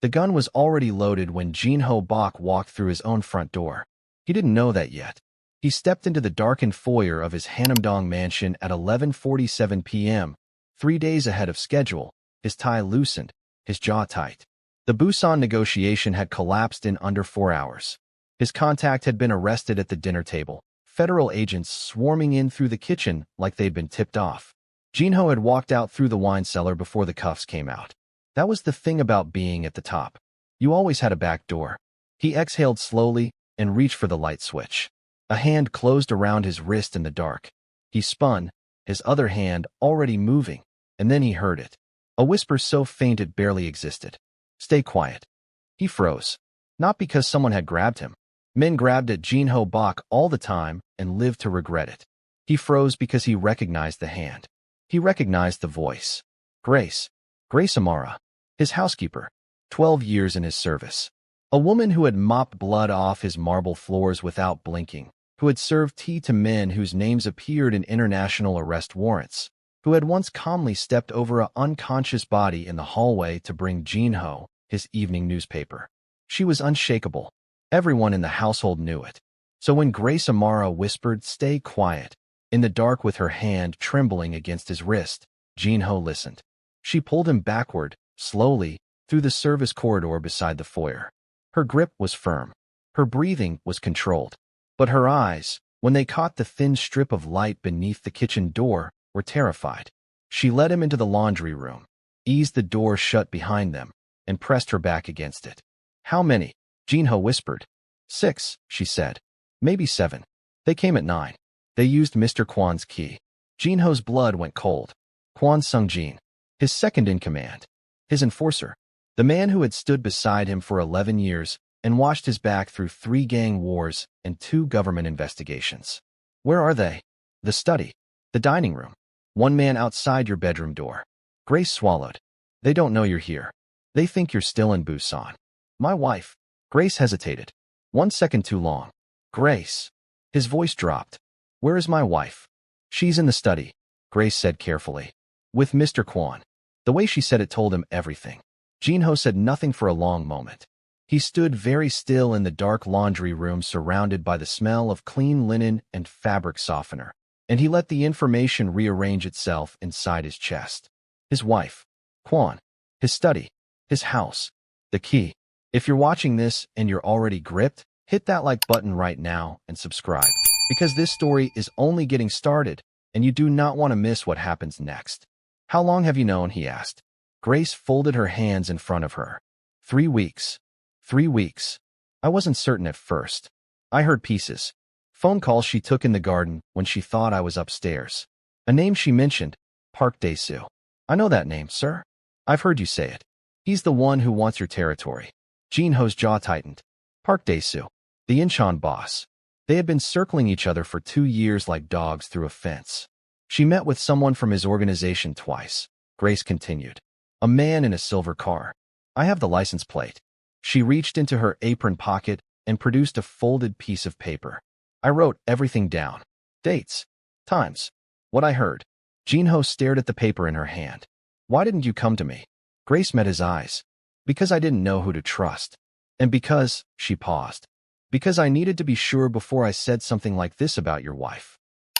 The gun was already loaded when Jin-ho Bak walked through his own front door. He didn't know that yet. He stepped into the darkened foyer of his Hanamdong mansion at 11:47 p.m., 3 days ahead of schedule, his tie loosened, his jaw tight. The Busan negotiation had collapsed in under 4 hours. His contact had been arrested at the dinner table, federal agents swarming in through the kitchen like they'd been tipped off. Jin-ho had walked out through the wine cellar before the cuffs came out. That was the thing about being at the top. You always had a back door. He exhaled slowly and reached for the light switch. A hand closed around his wrist in the dark. He spun, his other hand already moving, and then he heard it. A whisper so faint it barely existed. Stay quiet. He froze. Not because someone had grabbed him. Men grabbed at Jin-ho Bak all the time and lived to regret it. He froze because he recognized the hand. He recognized the voice. Grace. Grace Amara. His housekeeper. 12 years in his service. A woman who had mopped blood off his marble floors without blinking, who had served tea to men whose names appeared in international arrest warrants, who had once calmly stepped over an unconscious body in the hallway to bring Jin-ho his evening newspaper. She was unshakable. Everyone in the household knew it. So when Grace Amara whispered, "Stay quiet," in the dark with her hand trembling against his wrist, Jin-ho listened. She pulled him backward, slowly, through the service corridor beside the foyer. Her grip was firm. Her breathing was controlled. But her eyes, when they caught the thin strip of light beneath the kitchen door, were terrified. She led him into the laundry room, eased the door shut behind them, and pressed her back against it. "How many?" Jin-ho whispered. 6, she said. "Maybe 7. They came at 9. They used Mr. Kwon's key." Jin-ho's blood went cold. Kwon Sung-jin, his second in command, his enforcer, the man who had stood beside him for 11 years and watched his back through 3 gang wars and 2 government investigations. "Where are they?" "The study. The dining room. One man outside your bedroom door." Grace swallowed. "They don't know you're here. They think you're still in Busan." "My wife." Grace hesitated. 1 second too long. "Grace." His voice dropped. "Where is my wife?" "She's in the study," Grace said carefully. "With Mr. Kwon." The way she said it told him everything. Jin-ho said nothing for a long moment. He stood very still in the dark laundry room surrounded by the smell of clean linen and fabric softener, and he let the information rearrange itself inside his chest. His wife. Kwon. His study. His house. The key. If you're watching this and you're already gripped, hit that like button right now and subscribe, because this story is only getting started, and you do not want to miss what happens next. "How long have you known?" he asked. Grace folded her hands in front of her. 3 weeks. 3 weeks. I wasn't certain at first. I heard pieces. Phone calls she took in the garden when she thought I was upstairs. A name she mentioned, Park Dae-soo. "I know that name, sir. I've heard you say it. He's the one who wants your territory." Jin-ho's jaw tightened. Park Dae-soo, the Incheon boss. They had been circling each other for 2 years like dogs through a fence. She met with someone from his organization twice, Grace continued. A man in a silver car. I have the license plate. She reached into her apron pocket and produced a folded piece of paper. I wrote everything down. Dates. Times. What I heard. Jin-ho stared at the paper in her hand. "Why didn't you come to me?" Grace met his eyes. "Because I didn't know who to trust. And because," she paused, "because I needed to be sure before I said something like this about your wife."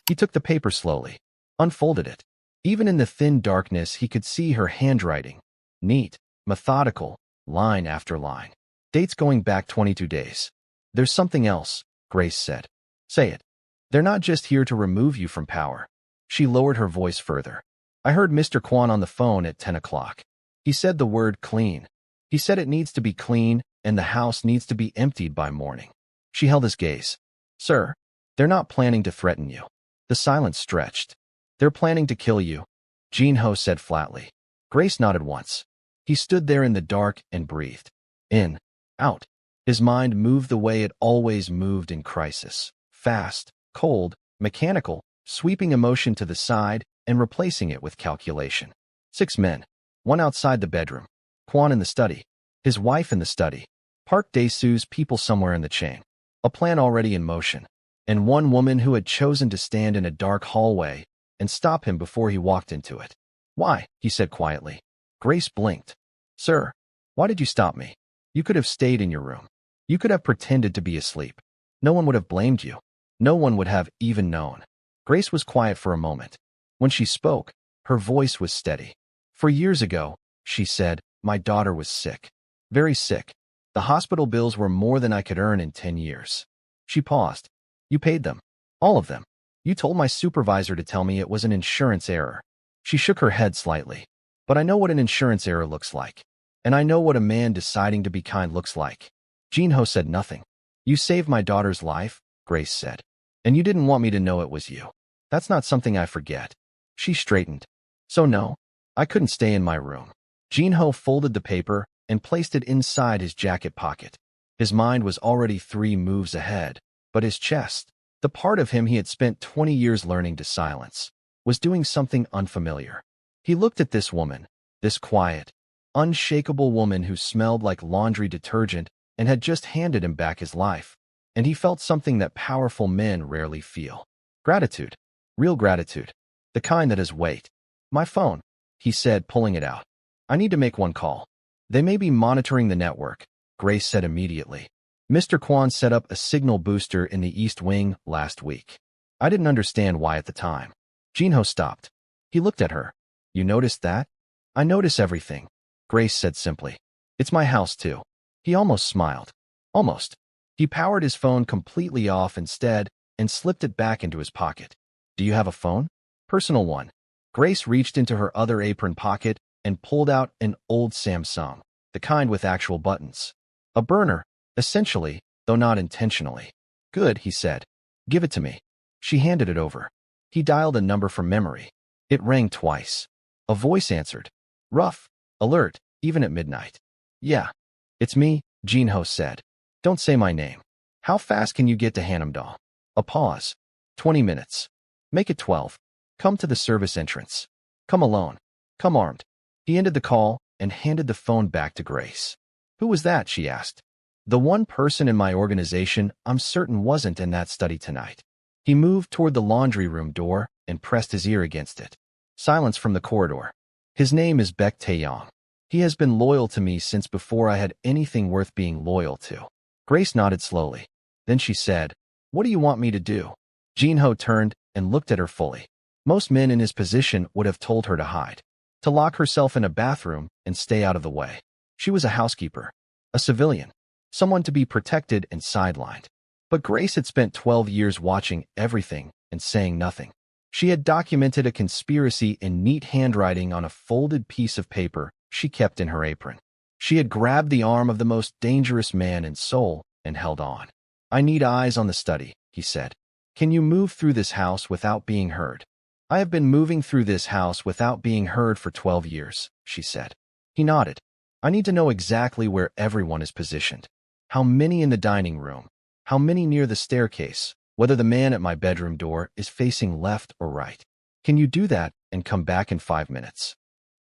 He took the paper slowly, unfolded it. Even in the thin darkness, he could see her handwriting. Neat, methodical, line after line. Dates going back 22 days. "There's something else," Grace said. "Say it. They're not just here to remove you from power." She lowered her voice further. "I heard Mr. Kwon on the phone at 10 o'clock. He said the word clean. He said it needs to be clean and the house needs to be emptied by morning." She held his gaze. "Sir, they're not planning to threaten you." The silence stretched. "They're planning to kill you," Jin-ho said flatly. Grace nodded once. He stood there in the dark and breathed. In, out. His mind moved the way it always moved in crisis. Fast, cold, mechanical, sweeping emotion to the side and replacing it with calculation. 6 men. 1 outside the bedroom. Kwon in the study. His wife in the study. Park Dae-soo's people somewhere in the chain. A plan already in motion. And 1 woman who had chosen to stand in a dark hallway and stop him before he walked into it. "Why?" he said quietly. Grace blinked. "Sir, Why did you stop me? You could have stayed in your room. You could have pretended to be asleep. No one would have blamed you. No one would have even known. Grace was quiet for a moment. When she spoke, her voice was steady. For years ago, she said, my daughter was sick. Very sick. The hospital bills were more than I could earn in 10 years. She paused. You paid them. All of them. You told my supervisor to tell me it was an insurance error. She shook her head slightly. But I know what an insurance error looks like. And I know what a man deciding to be kind looks like. Jin-ho said nothing. You saved my daughter's life, Grace said. And you didn't want me to know it was you. That's not something I forget. She straightened. So no, I couldn't stay in my room. Jin-ho folded the paper and placed it inside his jacket pocket. His mind was already 3 moves ahead, but his chest, the part of him he had spent 20 years learning to silence, was doing something unfamiliar. He looked at this woman, this quiet, unshakable woman who smelled like laundry detergent and had just handed him back his life, and he felt something that powerful men rarely feel. Gratitude. Real gratitude. The kind that has weight. My phone, he said, pulling it out. I need to make one call. They may be monitoring the network, Grace said immediately. Mr. Kwon set up a signal booster in the East Wing last week. I didn't understand why at the time. Jin-ho stopped. He looked at her. You noticed that? I notice everything, Grace said simply. It's my house too. He almost smiled. Almost. He powered his phone completely off instead and slipped it back into his pocket. Do you have a phone? Personal one. Grace reached into her other apron pocket and pulled out an old Samsung, the kind with actual buttons. A burner, essentially, though not intentionally. Good, he said. Give it to me. She handed it over. He dialed a number from memory. It rang twice. A voice answered. Rough, alert, even at midnight. Yeah. It's me, Jin-ho said. Don't say my name. How fast can you get to Hanamdong? A pause. 20 minutes. Make it 12. Come to the service entrance. Come alone. Come armed. He ended the call and handed the phone back to Grace. Who was that? She asked. The one person in my organization I'm certain wasn't in that study tonight. He moved toward the laundry room door and pressed his ear against it. Silence from the corridor. His name is Baek Taeyong. He has been loyal to me since before I had anything worth being loyal to. Grace nodded slowly. Then she said, What do you want me to do? Jin-ho turned and looked at her fully. Most men in his position would have told her to hide, to lock herself in a bathroom and stay out of the way. She was a housekeeper, a civilian, someone to be protected and sidelined. But Grace had spent 12 years watching everything and saying nothing. She had documented a conspiracy in neat handwriting on a folded piece of paper she kept in her apron. She had grabbed the arm of the most dangerous man in Seoul and held on. I need eyes on the study, he said. Can you move through this house without being heard? I have been moving through this house without being heard for 12 years, she said. He nodded. I need to know exactly where everyone is positioned. How many in the dining room? How many near the staircase? Whether the man at my bedroom door is facing left or right. Can you do that and come back in 5 minutes?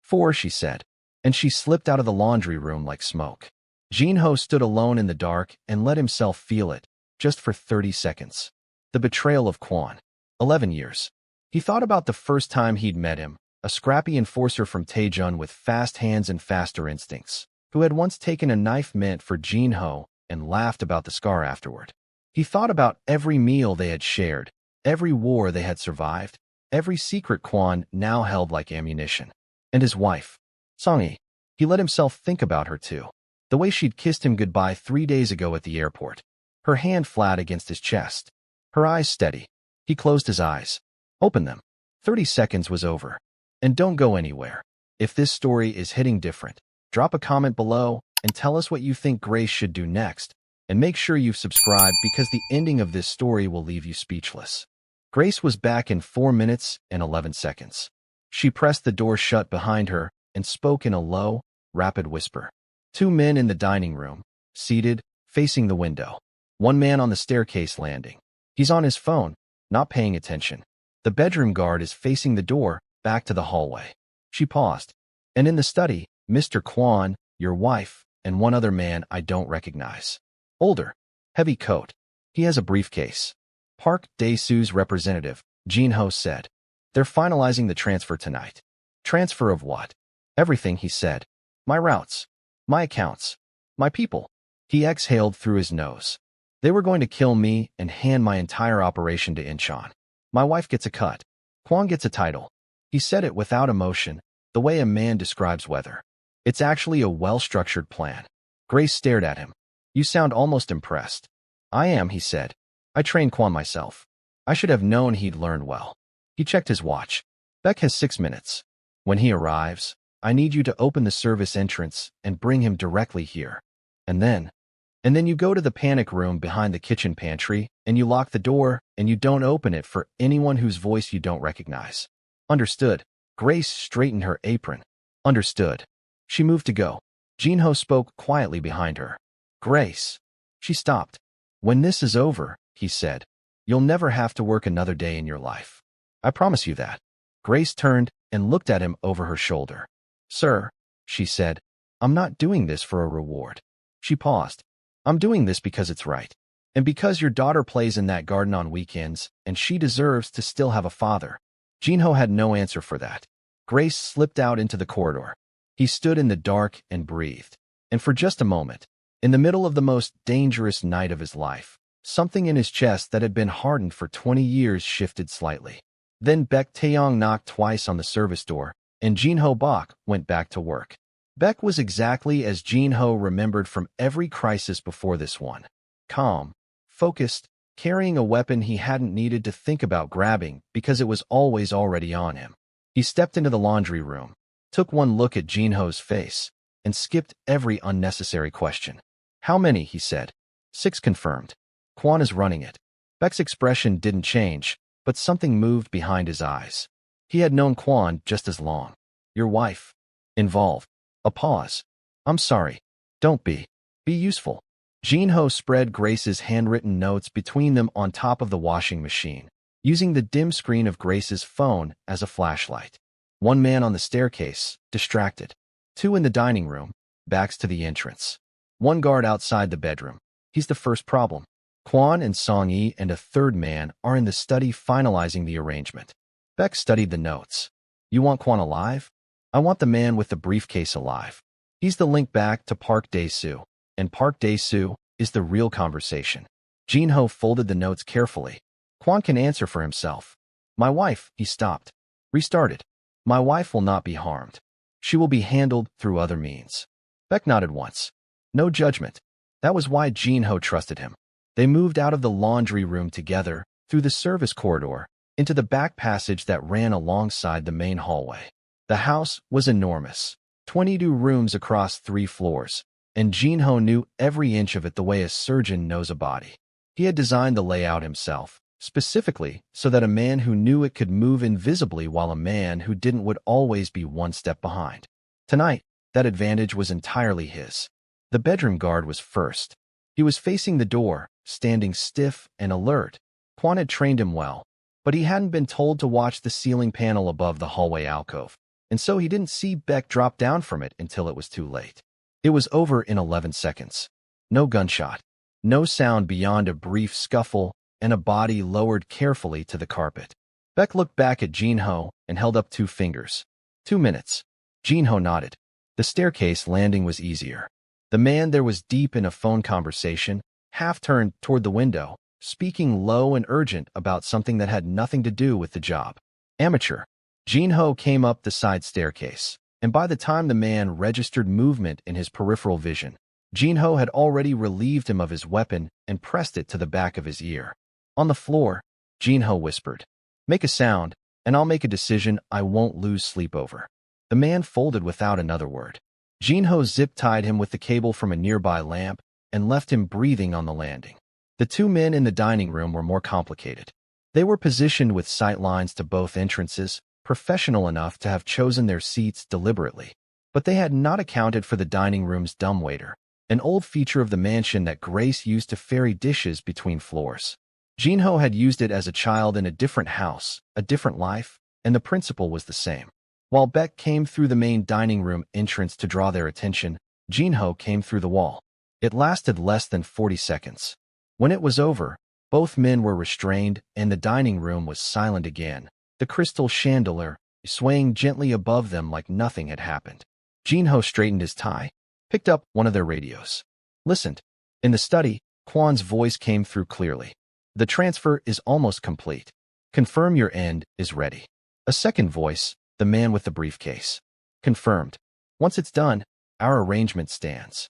4, she said. And she slipped out of the laundry room like smoke. Jin-ho stood alone in the dark and let himself feel it, just for 30 seconds. The betrayal of Kwon. 11 years. He thought about the first time he'd met him, a scrappy enforcer from Taejun with fast hands and faster instincts, who had once taken a knife meant for Jin-ho and laughed about the scar afterward. He thought about every meal they had shared, every war they had survived, every secret Kwon now held like ammunition. And his wife. Songi. He let himself think about her too. The way she'd kissed him goodbye 3 days ago at the airport. Her hand flat against his chest. Her eyes steady. He closed his eyes. Open them. 30 seconds was over. And don't go anywhere. If this story is hitting different, drop a comment below and tell us what you think Grace should do next. And make sure you've subscribed because the ending of this story will leave you speechless. Grace was back in 4 minutes and 11 seconds. She pressed the door shut behind her and spoke in a low, rapid whisper. 2 men in the dining room, seated, facing the window. 1 man on the staircase landing. He's on his phone, not paying attention. The bedroom guard is facing the door, back to the hallway. She paused. And in the study, Mr. Kwon, your wife, and 1 other man I don't recognize. Older. Heavy coat. He has a briefcase. Park Dae-soo's representative, Jin-ho said. They're finalizing the transfer tonight. Transfer of what? Everything, he said. My routes. My accounts. My people. He exhaled through his nose. They were going to kill me and hand my entire operation to Incheon. My wife gets a cut. Kwon gets a title. He said it without emotion, the way a man describes weather. It's actually a well-structured plan. Grace stared at him. You sound almost impressed. I am, he said. I trained Kwon myself. I should have known he'd learn well. He checked his watch. Beck has 6 minutes. When he arrives, I need you to open the service entrance and bring him directly here. And then you go to the panic room behind the kitchen pantry, and you lock the door, and you don't open it for anyone whose voice you don't recognize. Understood. Grace straightened her apron. Understood. She moved to go. Jin-ho spoke quietly behind her. Grace. She stopped. When this is over, he said, you'll never have to work another day in your life. I promise you that. Grace turned and looked at him over her shoulder. Sir, she said, I'm not doing this for a reward. She paused. I'm doing this because it's right. And because your daughter plays in that garden on weekends, and she deserves to still have a father. Jin-ho had no answer for that. Grace slipped out into the corridor. He stood in the dark and breathed. And for just a moment, in the middle of the most dangerous night of his life, something in his chest that had been hardened for 20 years shifted slightly. Then Baek Taeyong knocked twice on the service door, and Jin-ho Bak went back to work. Baek was exactly as Jin-ho remembered from every crisis before this one. Calm, focused, carrying a weapon he hadn't needed to think about grabbing because it was always already on him. He stepped into the laundry room, took one look at Jin-ho's face, and skipped every unnecessary question. How many, he said. 6 confirmed. Kwon is running it. Baek's expression didn't change, but something moved behind his eyes. He had known Kwon just as long. Your wife. Involved. A pause. I'm sorry. Don't be. Be useful. Jin-ho spread Grace's handwritten notes between them on top of the washing machine, using the dim screen of Grace's phone as a flashlight. 1 man on the staircase, distracted. 2 in the dining room, backs to the entrance. 1 guard outside the bedroom. He's the first problem. Kwon and Song-yi and a 3rd man are in the study finalizing the arrangement. Baek studied the notes. You want Kwon alive? I want the man with the briefcase alive. He's the link back to Park Dae-soo, and Park Dae-soo is the real conversation. Jin-ho folded the notes carefully. Kwon can answer for himself. My wife, he stopped. Restarted. My wife will not be harmed. She will be handled through other means. Baek nodded once. No judgment. That was why Jin-ho trusted him. They moved out of the laundry room together, through the service corridor, into the back passage that ran alongside the main hallway. The house was enormous, 22 rooms across 3 floors, and Jin-ho knew every inch of it the way a surgeon knows a body. He had designed the layout himself, specifically so that a man who knew it could move invisibly while a man who didn't would always be 1 step behind. Tonight, that advantage was entirely his. The bedroom guard was first. He was facing the door, standing stiff and alert. Kwon had trained him well, but he hadn't been told to watch the ceiling panel above the hallway alcove, and so he didn't see Baek drop down from it until it was too late. It was over in 11 seconds. No gunshot. No sound beyond a brief scuffle and a body lowered carefully to the carpet. Baek looked back at Jin-ho and held up 2 fingers. 2 minutes. Jin-ho nodded. The staircase landing was easier. The man there was deep in a phone conversation, half-turned toward the window, speaking low and urgent about something that had nothing to do with the job. Amateur. Jin-ho came up the side staircase, and by the time the man registered movement in his peripheral vision, Jin-ho had already relieved him of his weapon and pressed it to the back of his ear. On the floor, Jin-ho whispered, "Make a sound, and I'll make a decision I won't lose sleep over." The man folded without another word. Jin-ho zip-tied him with the cable from a nearby lamp and left him breathing on the landing. The 2 men in the dining room were more complicated. They were positioned with sight lines to both entrances, professional enough to have chosen their seats deliberately. But they had not accounted for the dining room's dumbwaiter, an old feature of the mansion that Grace used to ferry dishes between floors. Jin-ho had used it as a child in a different house, a different life, and the principle was the same. While Baek came through the main dining room entrance to draw their attention, Jin-ho came through the wall. It lasted less than 40 seconds. When it was over, both men were restrained and the dining room was silent again, the crystal chandelier swaying gently above them like nothing had happened. Jin-ho straightened his tie. picked up one of their radios. Listened. In the study, Kwon's voice came through clearly. The transfer is almost complete. Confirm your end is ready. A second voice, the man with the briefcase. Confirmed. Once it's done, our arrangement stands.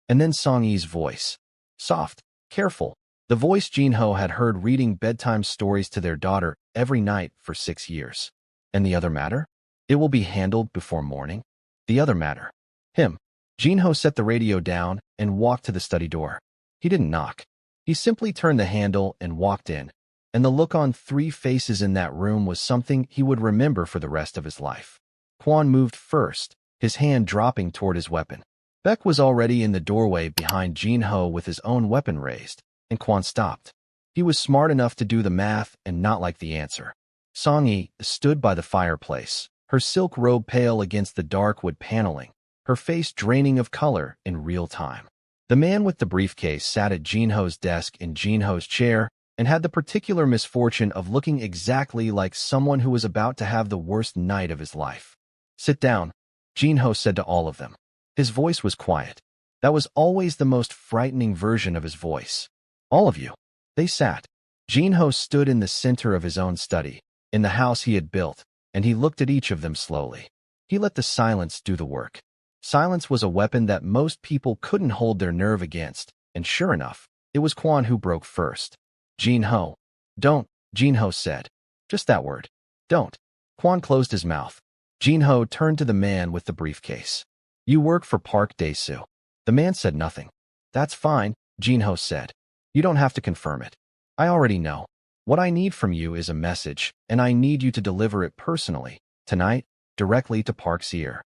And then Song-yi's voice. Soft, careful. The voice Jin-ho had heard reading bedtime stories to their daughter every night for 6 years. And the other matter? It will be handled before morning. The other matter. Him. Jin-ho set the radio down and walked to the study door. He didn't knock. He simply turned the handle and walked in. And the look on 3 faces in that room was something he would remember for the rest of his life. Kwon moved first, his hand dropping toward his weapon. Bak was already in the doorway behind Jin-ho with his own weapon raised, and Kwon stopped. He was smart enough to do the math and not like the answer. Song-yi stood by the fireplace, her silk robe pale against the dark wood paneling, her face draining of color in real time. The man with the briefcase sat at Jin-ho's desk in Jin-ho's chair and had the particular misfortune of looking exactly like someone who was about to have the worst night of his life. Sit down, Jin-ho said to all of them. His voice was quiet. That was always the most frightening version of his voice. All of you. They sat. Jin-ho stood in the center of his own study, in the house he had built, and he looked at each of them slowly. He let the silence do the work. Silence was a weapon that most people couldn't hold their nerve against, and sure enough, it was Kwon who broke first. Jin-ho. Don't, Jin-ho said. Just that word. Don't. Kwon closed his mouth. Jin-ho turned to the man with the briefcase. You work for Park Dae-soo. The man said nothing. That's fine, Jin-ho said. You don't have to confirm it. I already know. What I need from you is a message, and I need you to deliver it personally, tonight, directly to Park's ear.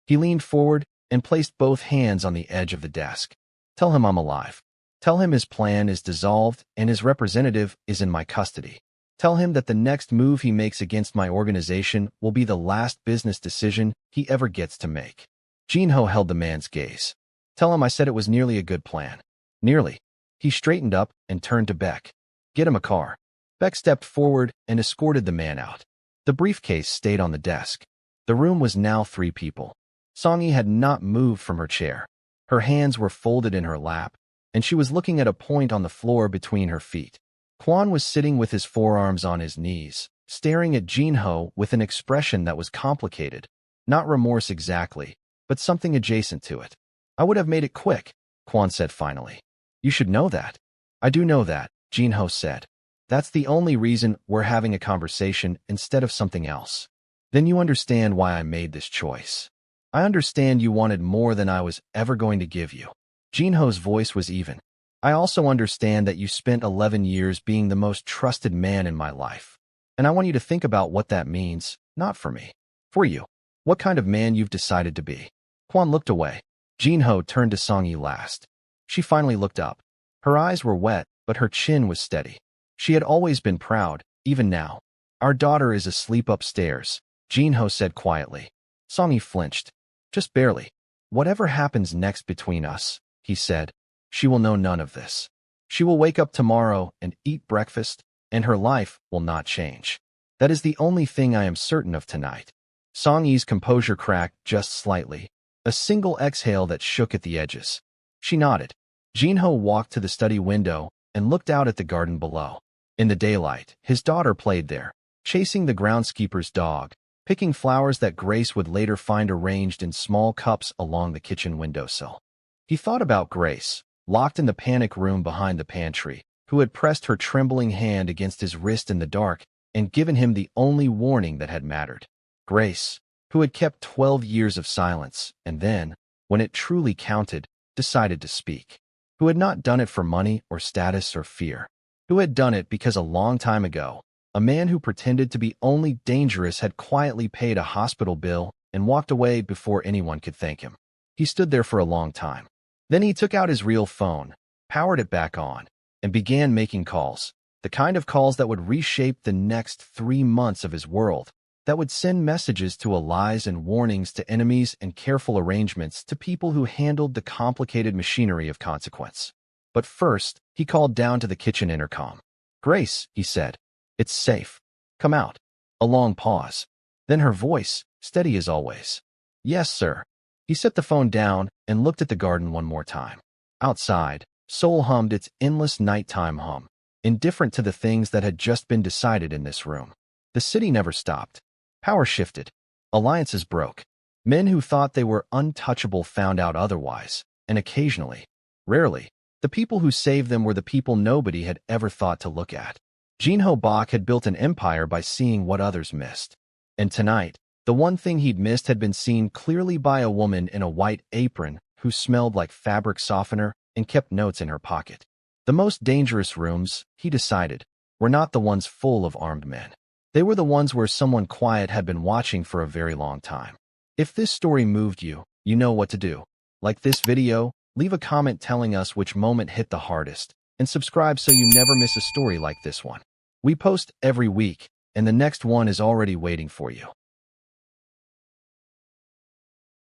He leaned forward and placed both hands on the edge of the desk. Tell him I'm alive. Tell him his plan is dissolved and his representative is in my custody. Tell him that the next move he makes against my organization will be the last business decision he ever gets to make. Jin-ho held the man's gaze. Tell him I said it was nearly a good plan. Nearly. He straightened up and turned to Bak. Get him a car. Bak stepped forward and escorted the man out. The briefcase stayed on the desk. The room was now 3 people. Song-yi had not moved from her chair. Her hands were folded in her lap, and she was looking at a point on the floor between her feet. Kwon was sitting with his forearms on his knees, staring at Jin-ho with an expression that was complicated. Not remorse exactly, but something adjacent to it. I would have made it quick, Kwon said finally. You should know that. I do know that, Jin-ho said. That's the only reason we're having a conversation instead of something else. Then you understand why I made this choice. I understand you wanted more than I was ever going to give you. Jin-ho's voice was even. I also understand that you spent 11 years being the most trusted man in my life. And I want you to think about what that means, not for me. For you. What kind of man you've decided to be. Kwon looked away. Jin-ho turned to Song-yi last. She finally looked up. Her eyes were wet, but her chin was steady. She had always been proud, even now. Our daughter is asleep upstairs, Jin-ho said quietly. Song-yi flinched. Just barely. Whatever happens next between us, he said, she will know none of this. She will wake up tomorrow and eat breakfast, and her life will not change. That is the only thing I am certain of tonight. Song-yi's composure cracked just slightly, a single exhale that shook at the edges. She nodded. Jin-ho walked to the study window and looked out at the garden below. In the daylight, his daughter played there, chasing the groundskeeper's dog, picking flowers that Grace would later find arranged in small cups along the kitchen windowsill. He thought about Grace, locked in the panic room behind the pantry, who had pressed her trembling hand against his wrist in the dark and given him the only warning that had mattered. Grace, who had kept 12 years of silence and then, when it truly counted, decided to speak. Who had not done it for money or status or fear. Who had done it because a long time ago, a man who pretended to be only dangerous had quietly paid a hospital bill and walked away before anyone could thank him. He stood there for a long time. Then he took out his real phone, powered it back on, and began making calls, the kind of calls that would reshape the next 3 months of his world, that would send messages to allies and warnings to enemies and careful arrangements to people who handled the complicated machinery of consequence. But first, he called down to the kitchen intercom. Grace, he said. It's safe. Come out. A long pause. Then her voice, steady as always. Yes, sir. He set the phone down and looked at the garden one more time. Outside, Seoul hummed its endless nighttime hum, indifferent to the things that had just been decided in this room. The city never stopped. Power shifted. Alliances broke. Men who thought they were untouchable found out otherwise, and occasionally, rarely, the people who saved them were the people nobody had ever thought to look at. Jin-ho Bak had built an empire by seeing what others missed. And tonight, the one thing he'd missed had been seen clearly by a woman in a white apron who smelled like fabric softener and kept notes in her pocket. The most dangerous rooms, he decided, were not the ones full of armed men. They were the ones where someone quiet had been watching for a very long time. If this story moved you, you know what to do. Like this video, leave a comment telling us which moment hit the hardest, and subscribe so you never miss a story like this one. We post every week, and the next one is already waiting for you.